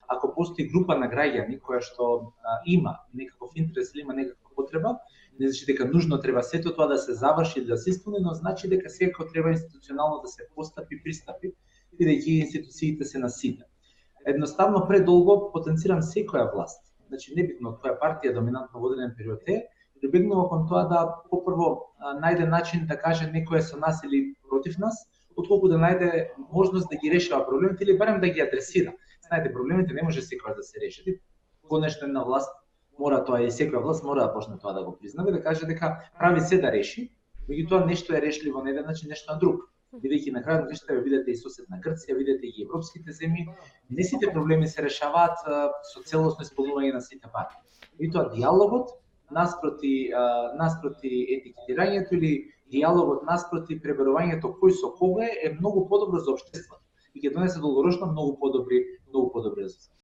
ако постои група на граѓани која што има некаков интерес или има некаква потреба, не значи дека нужно треба сето тоа да се заврши или да се исполни, но значи дека секако треба институционално да се пристапи, бидејќи институциите се на силе. Едноставно предолго потенцирам секоја власт, значи небитно од која партија доминантно воден период прибегнува кон тоа да попрво најде начин да каже некој е со нас или против нас, отколку да најде можност да ги решава проблемите или барем да ги адресира. Знаете, проблемите не може секогаш да се решат. Конечно една власт мора тоа и секоја власт мора да почне тоа да го признава и да каже дека прави се да реши, меѓутоа нешто е решливо на еден начин, нешто на друг. Бидејќи на крајот нешто видите и соседна Грција, видите и европските земји, не сите проблеми се решаваат со целосно исполнување на сите пари. И тоа диалогот наспроти етикетирањето или диалогот наспроти пребарувањето кој со кого е многу подобро за општеството и ќе донесе долгорочно многу подобри резултати.